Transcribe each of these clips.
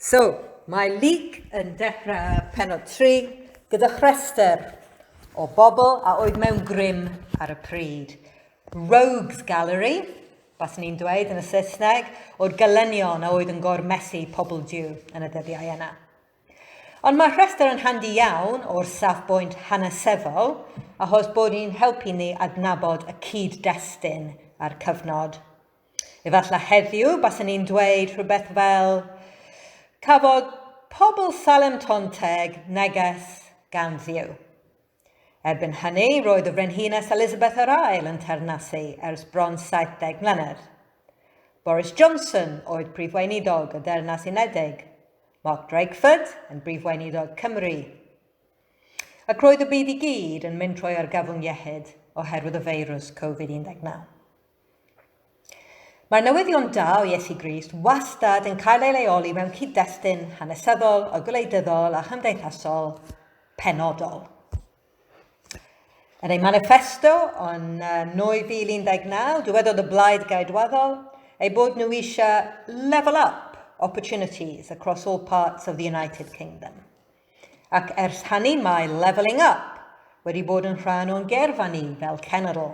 So, mae Luc yn dechrau penod 3 gyda chrester o bobl a oedd mewn grym ar y pryd. Rogues Gallery, bas ni'n dweud yn y Saesneg, o'r gelynion a oedd yn gormesu pobl Diw yn y dyddiau yna. Ond mae rhestr yn handi iawn o'r safbwynt hanesyddol, achos bod ni'n helpu ni adnabod y cyd-destun a'r cyfnod. Efallai heddiw, bas ni'n dweud rhywbeth fel cafodd pobl Salem Tonteg neges gan Dduw. Erbyn hynny, roedd y Frenhines Elizabeth yr Ail yn teyrnasu ers bron 70 mlynedd. Boris Johnson oedd Prif Weinidog y Deyrnas Unedig. Mark Drakeford yn Brif Weinidog Cymru. Ac roedd y byd i gyd yn mynd trwy argyfwng iechyd oherwydd y feirws Covid-19. Mae'r newyddion da o Iesu Grist wastad yn cael ei leoli mewn cyd-destun hanesyddol, o gwleidyddol a chymdeithasol penodol. Yn ei manifesto yn 2019, dywedodd y Blaid Gaedwaddol ei bod nhw eisiau level up opportunities across all parts of the United Kingdom. Ac ers hynny mae levelling up wedi bod yn rhan o'n gerfa ni fel cenedl.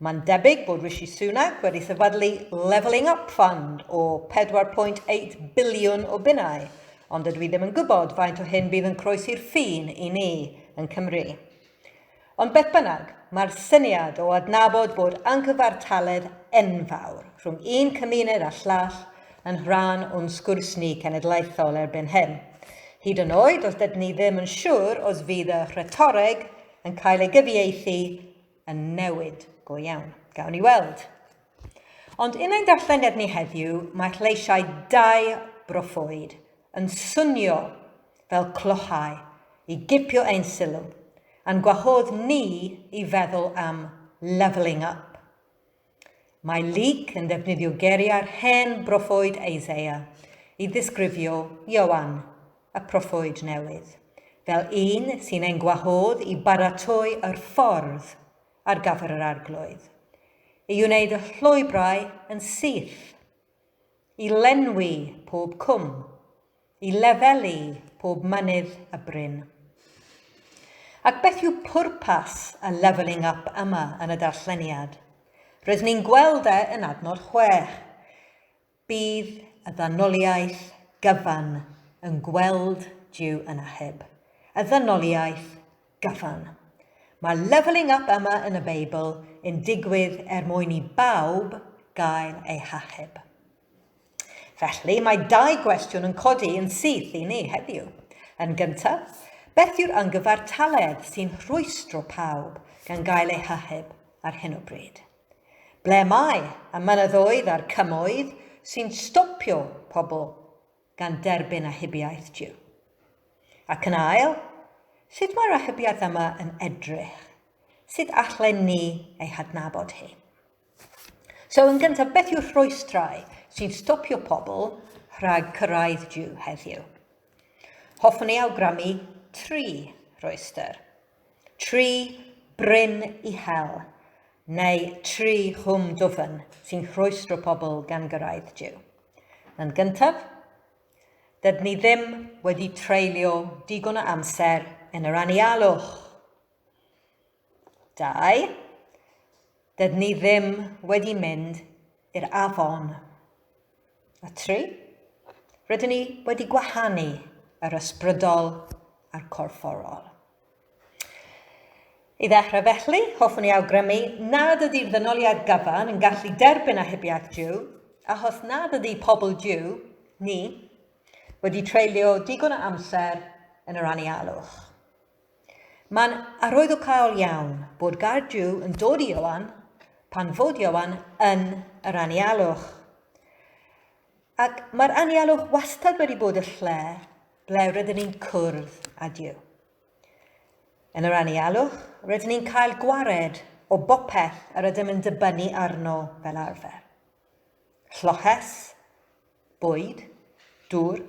Mae'n debyg bod Rishi Sunak wedi sefydlu Levelling Up Fund o 4.8 biliwn o bunnau, ond ydw i ddim yn gwybod faint o hyn bydd yn croesi'r ffin i ni yn Cymru. Ond beth bynnag, mae'r syniad o adnabod bod anghyfartaledd enfawr rhwng un cymuned a llall yn rhan o'n sgwrs ni cenedlaethol erbyn hyn. Hyd yn oed os dydyn ni ddim yn siŵr os fydd y rhetoreg yn cael ei gyfieithu yn newid go iawn. Gawn ni weld. Ond un ein darlleniad ni heddiw, mae lleisiau 2 broffwyd yn swnio fel clochau i gipio ein sylw, a'n gwahodd ni i feddwl am levelling up. Mae Luc yn defnyddio geiriau'r hen broffwyd Eseia i ddisgrifio Ioan, y proffwyd newydd, fel un sy'n ein gwahodd i baratoi yr ffordd ar gyfer yr arglwydd, i wneud y llwybrau yn syth, i lenwi pob cwm, i lefelu pob mynydd y bryn. Ac beth yw pwrpas y levelling up yma yn y darlleniad? Rydyn ni'n gweld yn adnod 6. Bydd y ddynoliaeth gyfan yn gweld Diw yn achub. Y ddynoliaeth gyfan. Mae levelling up yma yn y Beibl yn digwydd mwyn i bawb gael ei hachub. Felly, mae 2 gwestiwn yn codi yn syth i ni heddiw. Yn gyntaf, beth yw'r anghyfartaledd sy'n rhwystro pawb gan gael ei hachub ar hyn o bryd? Ble mae y mynyddoedd a'r cymoedd sy'n stopio pobl gan derbyn ahubiaeth Diw? Ac yn ail, sut mae'r ahubiaeth yma yn edrych? Sut allen ni ei hadnabod hi? So, yn gyntaf, beth yw'r rhwystrau sy'n stopio pobl rhag cyrraedd Diw heddiw? Hoffwn ni awgrymu 3 rhwystyr. 3 bryn i hel, neu 3 hwm dwfn sy'n rhwystro pobl gan gyrraedd Diw. Yn gyntaf, dydyn ni ddim wedi treulio digon o amser yn yr anialwch. 2, dydyn ni ddim wedi mynd i'r afon. A 3, rydyn ni wedi gwahanu yr ysbrydol a'r corfforol. I ddechrau felly, hoffwn ni awgrymu nad ydy'r ddynoliad gyfan yn gallu derbyn ahubiaeth Diw, achos nad ydy pobl Diw, ni, wedi treulio digon o amser yn yr anialwch. Mae'n arwyddocaol iawn bod gar Diw yn dod i Ioan pan fod Ioan yn yr anialwch. Ac mae'r anialwch wastad wedi bod y lle ble rydyn ni'n cwrdd â Diw. Yn yr anialwch, rydyn ni'n cael gwared o bopeth yr ydym yn dibynnu arno fel arfer. Lloches, bwyd, dŵr,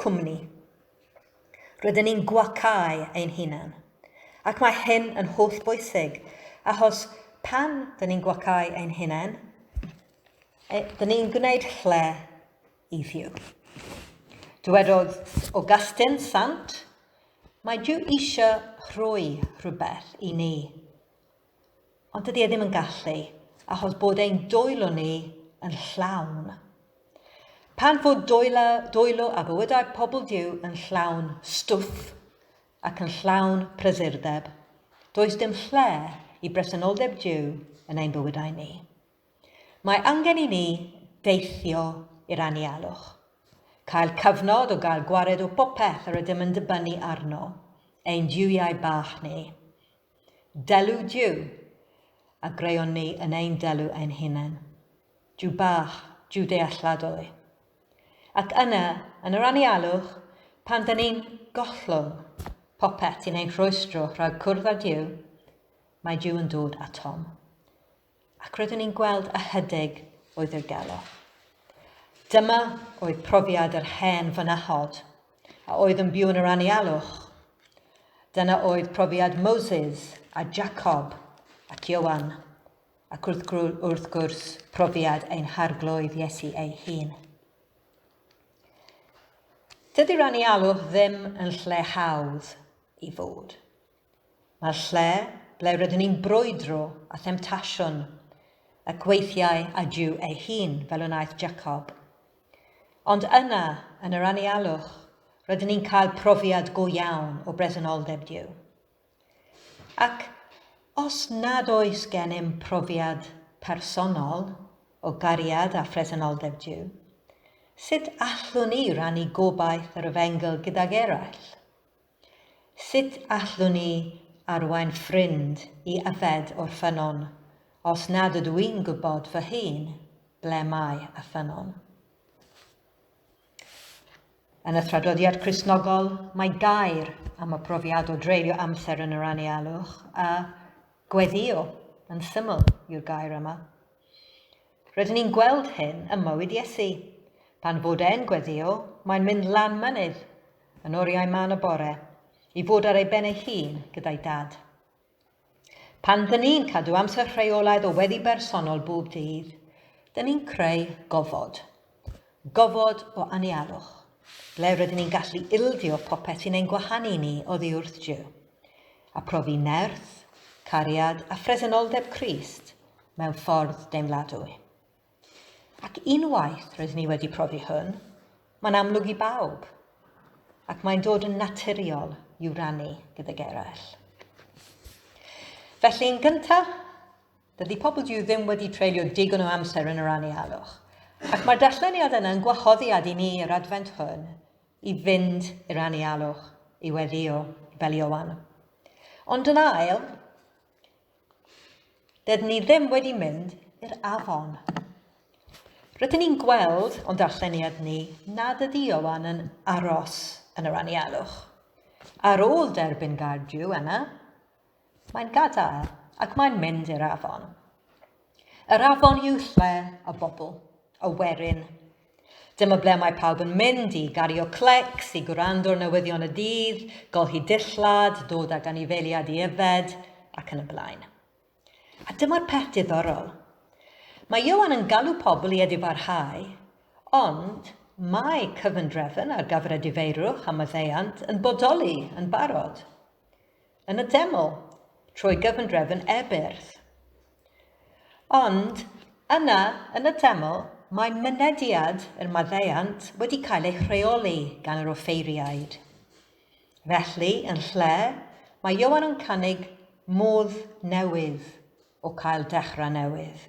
cwmni. Rydyn ni'n gwacau ein hunan. Ac mae hyn yn holl bwysig, achos pan dyn ni'n gwacau ein hunan, dyn ni'n gwneud lle i Dduw. Dywedodd Augustine Sant, mae Duw eisiau rhoi rhywbeth i ni. Ond dydy e ddim yn gallu, achos bod ein dwylo ni yn llawn. Pan fod dwylo a bywydau pobl Duw yn llawn stwff ac yn llawn prysurdeb, does dim lle i bresenoldeb Duw yn ein bywydau ni. Mae angen i ni deithio i'r anialwch, cael cyfnod o gael gwared o popeth yr ydym yn dibynnu arno, ein diwiau bach ni. Delw Duw, a greon ni yn ein delw ein hunain. Diw bach, diw dealladwy. Ac yna, yn yr anialwch, pan dyn ni'n gollwng popeth i'n ein rhwystro rhag cwrdd â Duw, mae Duw yn dod atom. Ac rydyn ni'n gweld y hydig oedd yr gelo. Dyma oedd profiad yr hen fynachod, a oedd yn byw yn yr anialwch. Dyna oedd profiad Moses a Jacob ac Ioan, ac wrth gwrs profiad ein harglwydd Iesu ei hun. Dydy'r anialwch ddim yn lle hawdd i fod. Mae'r lle ble rydyn ni'n brwydro a themtasiwn y gweithiau a Duw ei hun fel wnaeth Jacob. Ond yna, yn yr anialwch, rydyn ni'n cael profiad go iawn o bresenoldeb Duw. Ac os nad oes gennym profiad personol o gariad a phresenoldeb Duw, sut allwn ni rannu gobaith yr efengil gydag eraill? Sut allwn ni arwain ffrind i yfed o'r ffynon, os nad ydw i'n gwybod fy hun ble mae y ffynon? Yn y thradodiad Cristnogol, mae gair am y profiad o dreulio amser yn yr anialwch a gweddio yn syml yw'r gair yma. Rydyn ni'n gweld hyn ym mywyd Iesu. Pan fod e'n gweddio, mae'n mynd lan mynydd yn oriau man y bore i fod ar ei ben ei hun gyda'i dad. Pan dyn ni'n cadw amser rheolaidd o weddi bersonol bob dydd, dyn ni'n creu gofod. Gofod o anialwch, ble rydyn ni'n gallu ildio popeth sy'n ein gwahanu ni oddi wrth Duw, a profi nerth, cariad a phresenoldeb Crist mewn ffordd deimladwy. Ac unwaith rydyn ni wedi profi hwn, mae'n amlwg i bawb, ac mae'n dod yn naturiol i'w rannu gydag eraill. Felly, yn gyntaf, dydy pobl Duw ddim wedi treulio digon o amser yn yr anialwch, ac mae'r darlleniad yna yn gwahoddiad i ni yr Adfent hwn i fynd i'r anialwch i weddio fel Ioan. Ond yn ail, dydyn ni ddim wedi mynd i'r afon. Rydyn ni'n gweld o'n darlleniad ni nad ydy Ioan yn aros yn yr anialwch. Ar ôl derbyn gair Duw yna, mae'n gadael ac mae'n mynd i'r afon. Yr afon yw lle y bobl, y werin. Dyma ble mae pawb yn mynd i gario clecs, i gwrando'r newyddion y dydd, golchi dillad, dod ag anifeiliad i yfed, ac yn y blaen. A dyma'r peth diddorol. Mae Ioan yn galw pobl i edifarhau, ond mae cyfundrefn ar gyfer y difeirwch am y ddeiant yn bodoli yn barod. Yn y deml, trwy gyfundrefn ebyrth. Ond yna, yn y deml, mae mynediad yr maddeiant wedi cael ei rheoli gan yr offeiriaid. Felly, yn lle, mae Ioan yn cynnig modd newydd o cael dechrau newydd.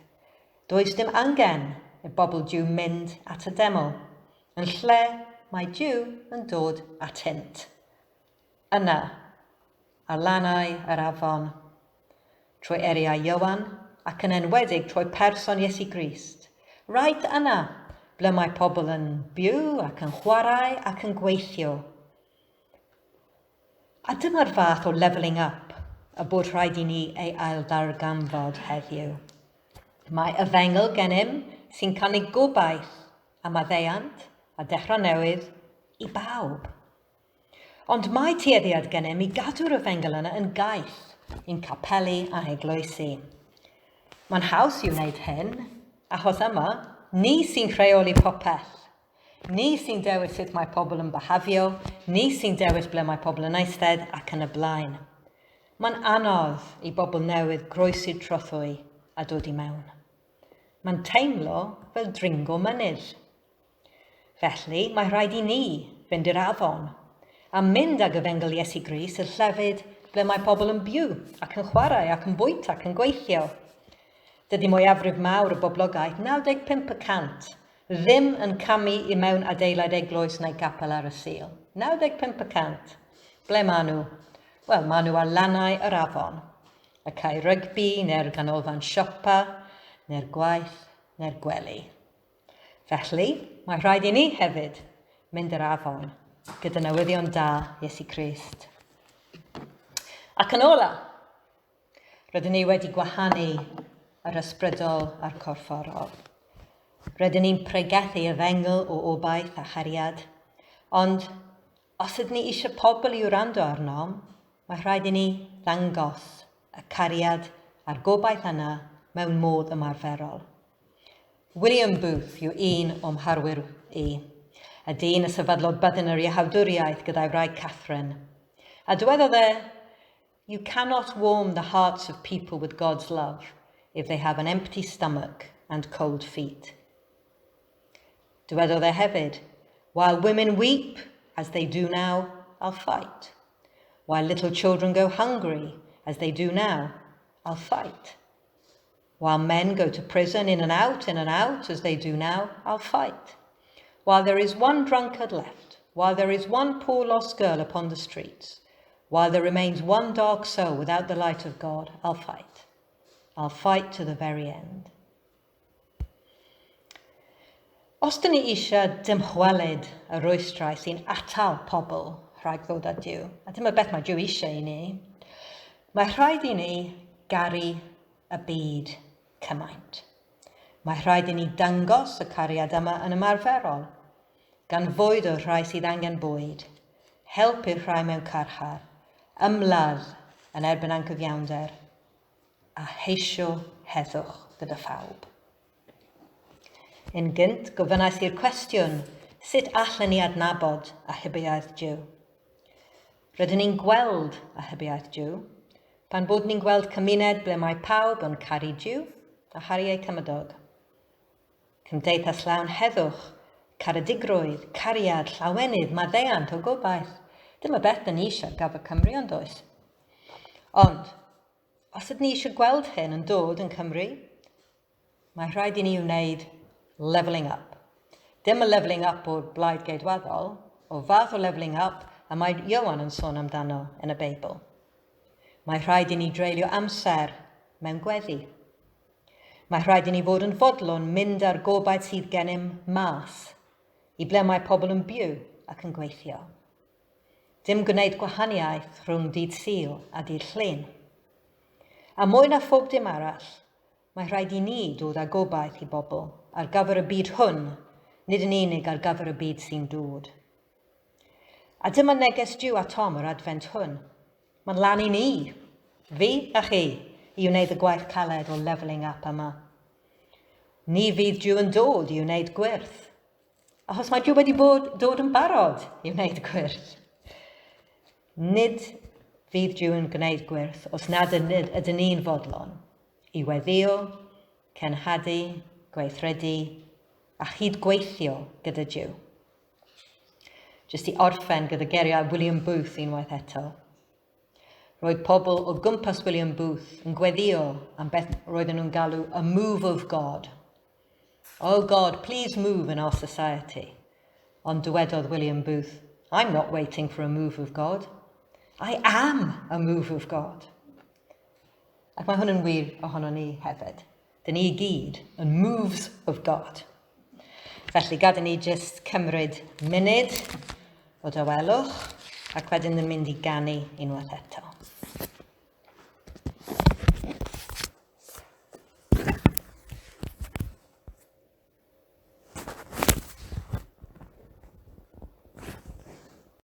Does dim angen y bobl Duw mynd at y deml. Yn lle, mae Duw yn dod at hynt. Yna, ar lannau yr afon, trwy eriau Ioan ac yn enwedig trwy person Iesu Grist. Rhaid yna, ble mae pobl yn byw ac yn chwarae ac yn gweithio. A dyma'r fath o levelling up y bod rhaid i ni ei aildarganfod heddiw. Mae efengil gennym sy'n cynnig gobaith am addeiant a dechrau newydd i bawb. Ond mae tueddiad gennym i gadw'r efengil yna yn gaeth i'n capelu a eglwysu. Mae'n haws i wneud hyn, achos yma, ni sy'n rheoli popeth. Ni sy'n dewis sut mae pobl yn behafio, ni sy'n dewis ble mae pobl yn eistedd ac yn y blaen. Mae'n anodd i bobl newydd groesi'r trothwy a dod i mewn. Mae'n teimlo fel dringo mynydd. Felly, mae rhaid i ni fynd i'r afon a mynd ag yfengol Iesu Grist y llefydd ble mae pobl yn byw ac yn chwarae ac yn bwyta ac yn gweithio. Dydy mwyafrif mawr y boblogaeth, 95%, ddim yn camu i mewn adeilad eglwys neu capel ar y Sul. 95%. Ble maen nhw? Wel, maen nhw ar lannau yr afon. Y cae rygbi, neu'r ganolfan siopa, neu'r gwaith, neu'r gwely. Felly, mae rhaid i ni hefyd mynd i'r afon gyda newyddion da Iesu Grist. Ac yn ola, rydyn ni wedi gwahanu yr ysbrydol a'r corfforol. Rydyn ni'n pregethu yfengol o obaith a chariad, ond os ydyn ni eisiau pobl i wrando arno, mae rhaid i ni ddangos y cariad a'r gobaith yna mewn modd ymarferol. William Booth yw un o'm harwyr i, a dyn y sefydlodd byddin yr iehawdwriaeth gyda'i wraig Catherine. A dywedodd e, "You cannot warm the hearts of people with God's love if they have an empty stomach and cold feet." Dywedodd e hefyd, "While women weep, as they do now, I'll fight. While little children go hungry, as they do now, I'll fight. While men go to prison in and out, as they do now, I'll fight. While there is one drunkard left, while there is one poor lost girl upon the streets, while there remains one dark soul without the light of God, I'll fight. I'll fight to the very end." Os dyn ni eisiau dymchwelyd y rwystrau sy'n atal pobl rhag ddod â Duw, a dyma beth mae Duw eisiau i ni, mae rhaid i ni garu y byd cymaint. Mae rhaid i ni dangos y cariad yma yn ymarferol, gan fwyd o rhai sydd angen bwyd, helpu'r rhai mewn carchar, ymladd yn erbyn angyfiawnder, a heisio heddwch gyda phawb. Yn gynt, gofynnais i'r cwestiwn, sut allan ni adnabod a hybiaeth Duw? Rydyn ni'n gweld a hybiaeth Duw, pan bod ni'n gweld cymuned ble mae pawb yn caru Duw a charu ei cymydog. Cymdeithas llawn heddwch, caredigrwydd, cariad, llawenydd, maddeuant o gobaith. Dyma beth dyn ni eisiau gaf y Cymru ond oes. Ond, os ydyn ni eisiau gweld hyn yn dod yn Cymru, mae rhaid i ni wneud levelling up. Dim y levelling up o'r blaid geidwaddol, o fath o levelling up a mae Ioan yn sôn amdano yn y Beibl. Mae rhaid i ni dreulio amser mewn gweddi. Mae rhaid i ni fod yn fodlon mynd ar gobaith sydd gennym mas, i ble mae pobl yn byw ac yn gweithio. Dim gwneud gwahaniaeth rhwng dydd Sul a dydd Llun. A mwy na phob dim arall, mae rhaid i ni dod â gobaith i bobl ar gyfer y byd hwn, nid yn unig ar gyfer y byd sy'n dod. A dyma neges Duw a Tom yr Adfent hwn. Mae'n lan i ni, fi a chi, i wneud y gwaith caled o levelling up yma. Ni fydd Duw yn dod i wneud gwirth. Achos mae Duw wedi dod yn barod i wneud gwirth. Nid fydd Duw yn gwneud gwirth os nad ydyn ni'n fodlon i weddio, cenhadu, gweithredu a chydgweithio gyda Duw. Jyst i orffen gyda geriau William Booth unwaith eto. Roedd pobl o gwmpas William Booth yn gweddio am beth roedden nhw'n galw a move of God. Oh God, please move in our society. Ond dywedodd William Booth, I'm not waiting for a move of God. I am a move of God. Ac mae hwn yn wir ohono ni hefyd. Dyn ni I gyd yn moves of God. Felly gada ni jyst cymryd munud o dawelwch ac wedyn yn mynd I ganu unwaith eto.